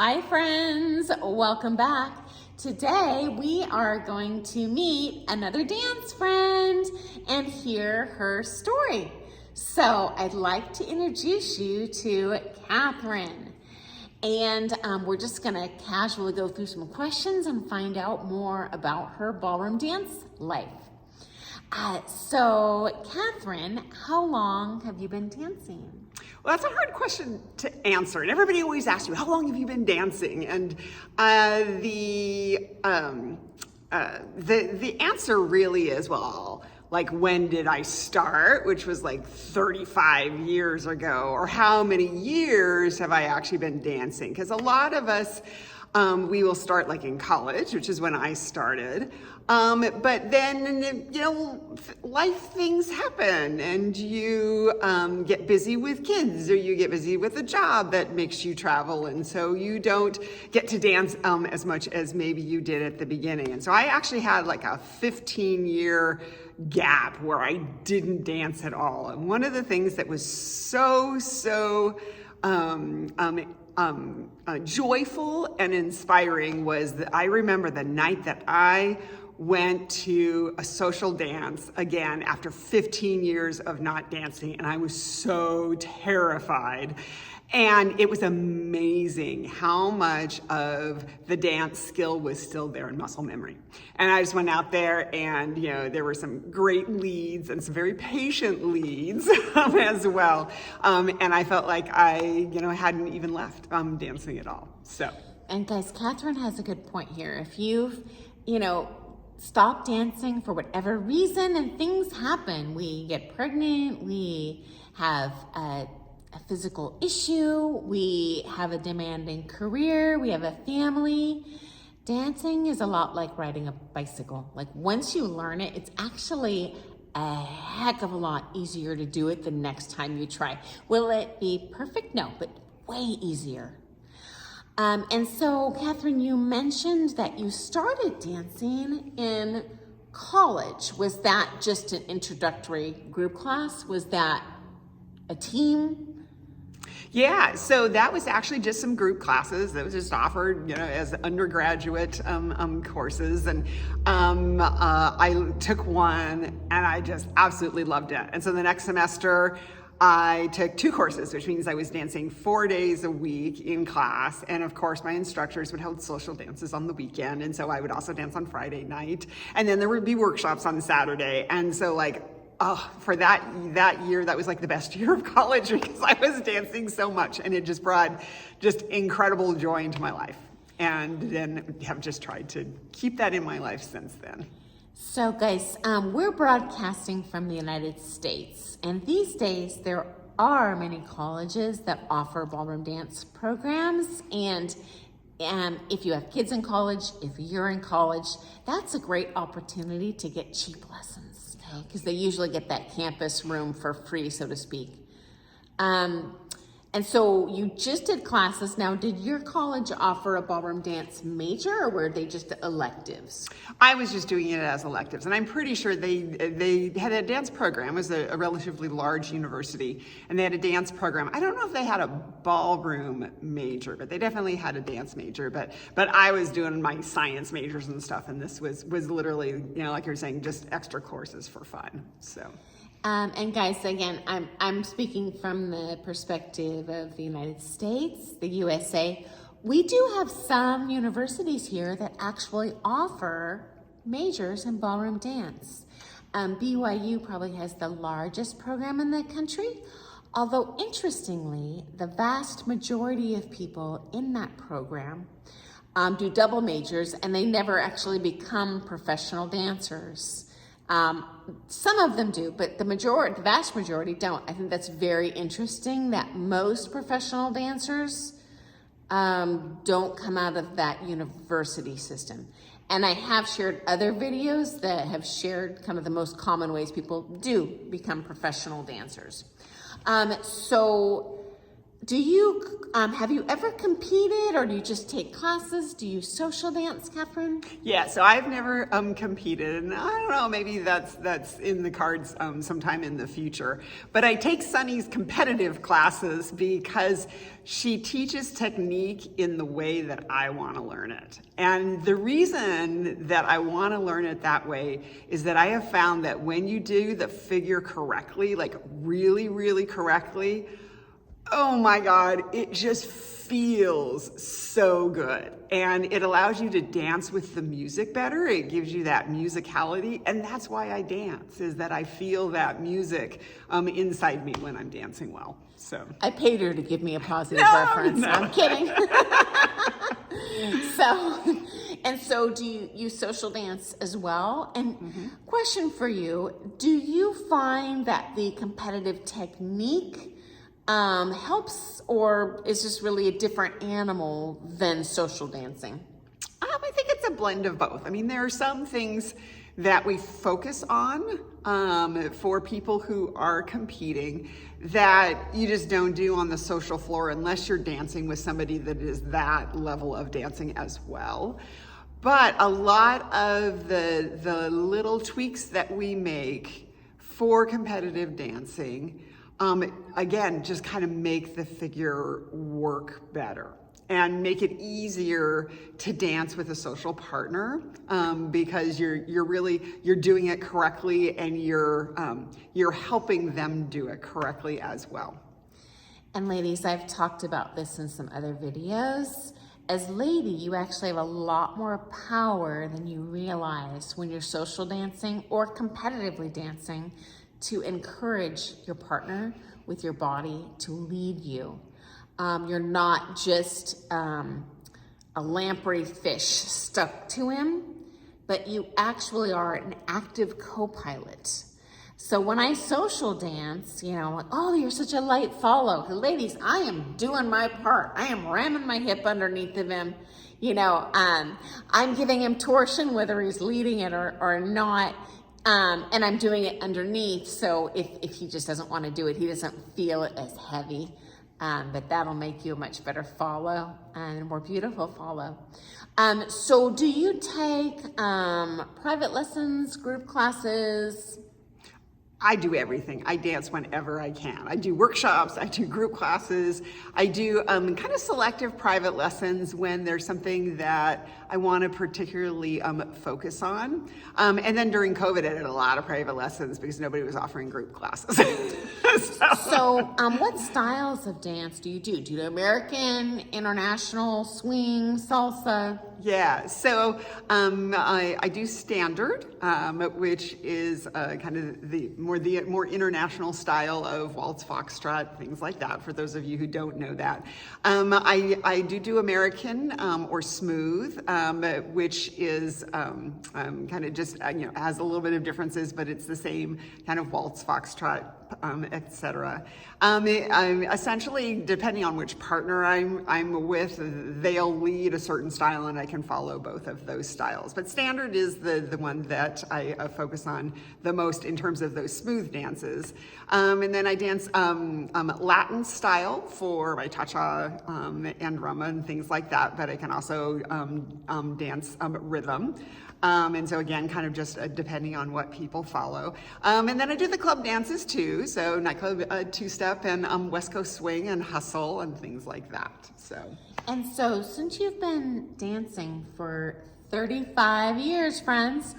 Hi friends, welcome back. Today we are going to meet another dance friend and hear her story. So I'd like to introduce you to Catherine. And we're just gonna casually go through some questions and find out more about her ballroom dance life. So Catherine, how long have you been dancing? Well, that's a hard question to answer, and everybody always asks you, how long have you been dancing? And the answer really is, well, like, when did I start, which was like 35 years ago, or how many years have I actually been dancing? Because a lot of us, we will start like in college, which is when I started. But then, you know, life things happen and you get busy with kids, or you get busy with a job that makes you travel. And so you don't get to dance as much as maybe you did at the beginning. And so I actually had like a 15-year gap where I didn't dance at all. And one of the things that was so joyful and inspiring was that I remember the night that I went to a social dance again after 15 years of not dancing, and I was so terrified. And it was amazing how much of the dance skill was still there in muscle memory. And I just went out there and, you know, there were some great leads and some very patient leads as well. And I felt like I, you know, hadn't even left dancing at all, so. And guys, Catherine has a good point here. If you've, you know, stopped dancing for whatever reason and things happen, we get pregnant, we have a physical issue, we have a demanding career, we have a family. Dancing is a lot like riding a bicycle. Like, once you learn it, it's actually a heck of a lot easier to do it the next time you try. Will it be perfect? No, but way easier. And so, Catherine, you mentioned that you started dancing in college. Was that just an introductory group class? Was that a team? Yeah, so that was actually just some group classes that was just offered, you know, as undergraduate courses. And I took one and I just absolutely loved it. And so the next semester, I took 2 courses, which means I was dancing 4 days a week in class. And of course, my instructors would hold social dances on the weekend. And so I would also dance on Friday night. And then there would be workshops on Saturday. And so, like, oh, for that year, that was like the best year of college because I was dancing so much. And it just brought just incredible joy into my life. And then have just tried to keep that in my life since then. So guys, we're broadcasting from the United States, and these days there are many colleges that offer ballroom dance programs, and if you have kids in college, if you're in college, that's a great opportunity to get cheap lessons, okay? Because they usually get that campus room for free, so to speak. And so you just did classes. Now, did your college offer a ballroom dance major, or were they just electives? I was just doing it as electives, and I'm pretty sure they had a dance program. It was a relatively large university, and they had a dance program. I don't know if they had a ballroom major, but they definitely had a dance major. But I was doing my science majors and stuff, and this was literally, you know, like you're saying, just extra courses for fun. So. And guys, again, I'm speaking from the perspective of the United States, the USA. We do have some universities here that actually offer majors in ballroom dance. BYU probably has the largest program in the country, although interestingly, the vast majority of people in that program do double majors, and they never actually become professional dancers. Some of them do, but the vast majority don't. I think that's very interesting that most professional dancers don't come out of that university system. And I have shared other videos that have shared kind of the most common ways people do become professional dancers. So Do you, have you ever competed, or do you just take classes? Do you social dance, Catherine? Yeah, so I've never competed, and I don't know, maybe that's in the cards sometime in the future. But I take Sunny's competitive classes because she teaches technique in the way that I want to learn it. And the reason that I want to learn it that way is that I have found that when you do the figure correctly, like really, really correctly, oh my God, it just feels so good. And it allows you to dance with the music better. It gives you that musicality. And that's why I dance, is that I feel that music inside me when I'm dancing well. So I paid her to give me a positive reference. No. I'm kidding. So do you social dance as well? And question for you, do you find that the competitive technique helps, or is this really a different animal than social dancing? I think it's a blend of both. I mean, there are some things that we focus on for people who are competing that you just don't do on the social floor unless you're dancing with somebody that is that level of dancing as well. But a lot of the little tweaks that we make for competitive dancing, again, just kind of make the figure work better and make it easier to dance with a social partner, because you're doing it correctly, and you're helping them do it correctly as well. And ladies, I've talked about this in some other videos. As lady, you actually have a lot more power than you realize when you're social dancing or competitively dancing, to encourage your partner with your body to lead you. You're not just a lamprey fish stuck to him, but you actually are an active co-pilot. So when I social dance, I'm like, oh, you're such a light follow. Ladies, I am doing my part. I am ramming my hip underneath of him. I'm giving him torsion, whether he's leading it or not. And I'm doing it underneath, so if he just doesn't want to do it, he doesn't feel it as heavy. But that'll make you a much better follow and a more beautiful follow. So do you take private lessons, group classes? I do everything. I dance whenever I can. I do workshops, I do group classes, I do kind of selective private lessons when there's something that I want to particularly focus on. And then during COVID, I did a lot of private lessons because nobody was offering group classes. So what styles of dance do you do? Do you do American, international, swing, salsa? Yeah, so I do standard, which is kind of the more international style of waltz, foxtrot, things like that, for those of you who don't know that. I do American or smooth, which is kind of just, has a little bit of differences, but it's the same kind of waltz, foxtrot, etc. Essentially, depending on which partner I'm with, they'll lead a certain style, and I can follow both of those styles. But standard is the one that I focus on the most in terms of those smooth dances. And then I dance Latin style for my cha-cha and rumba and things like that, but I can also dance rhythm. And so again, kind of just depending on what people follow. And then I do the club dances too. So nightclub two-step and West Coast swing and hustle and things like that. And so since you've been dancing for 35 years, friends,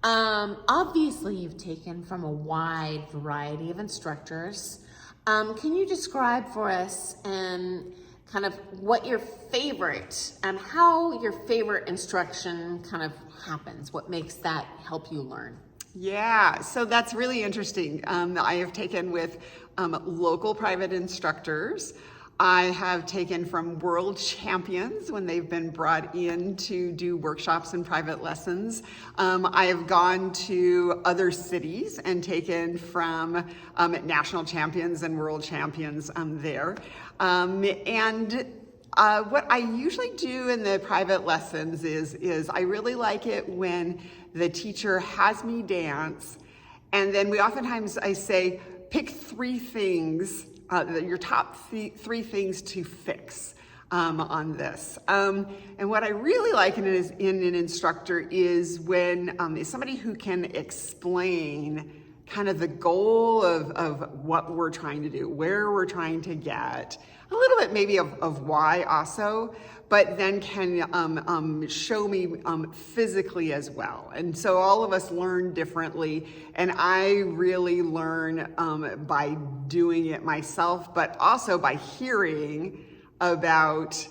obviously you've taken from a wide variety of instructors. Can you describe for us and kind of what your favorite and how your favorite instruction kind of happens? What makes that help you learn? Yeah, so that's really interesting. I have taken with local private instructors. I have taken from world champions when they've been brought in to do workshops and private lessons. I have gone to other cities and taken from national champions and world champions there. What I usually do in the private lessons is I really like it when the teacher has me dance, and then I say, pick 3 things your top three things to fix on this. And what I really like in an instructor is when is somebody who can explain kind of the goal of what we're trying to do, where we're trying to get, a little bit maybe of why also, but then can show me physically as well. And so all of us learn differently, and I really learn by doing it myself, but also by hearing about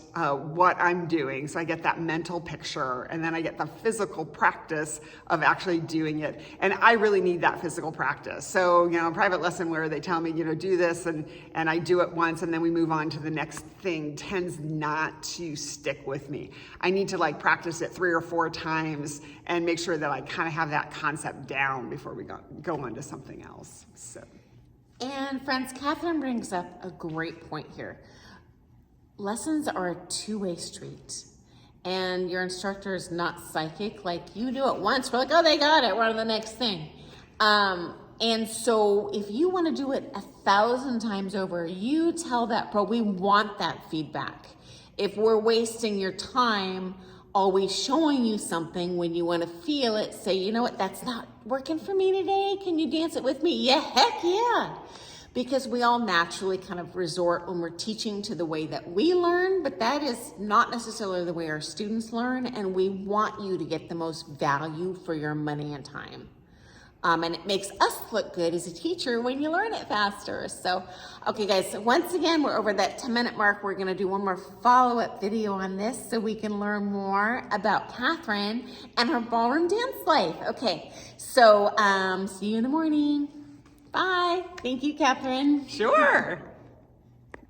what I'm doing. So I get that mental picture, and then I get the physical practice of actually doing it. And I really need that physical practice. So, a private lesson where they tell me, do this, and I do it once, and then we move on to the next thing tends not to stick with me. I need to practice it 3 or 4 times and make sure that I kind of have that concept down before we go on to something else. So. And friends, Catherine brings up a great point here. Lessons are a two-way street, and your instructor is not psychic. You do it once, we're like, oh, they got it, we're on to the next thing. And so if you want to do it 1,000 times over, you tell that pro, we want that feedback. If we're wasting your time always showing you something when you want to feel it, say, you know what, that's not working for me today, can you dance it with me? Yeah, heck yeah. Because we all naturally kind of resort when we're teaching to the way that we learn, but that is not necessarily the way our students learn, and we want you to get the most value for your money and time. And it makes us look good as a teacher when you learn it faster. So, okay guys, so once again, we're over that 10-minute mark. We're gonna do one more follow-up video on this so we can learn more about Catherine and her ballroom dance life. Okay, so see you in the morning. Bye. Thank you, Catherine. Sure.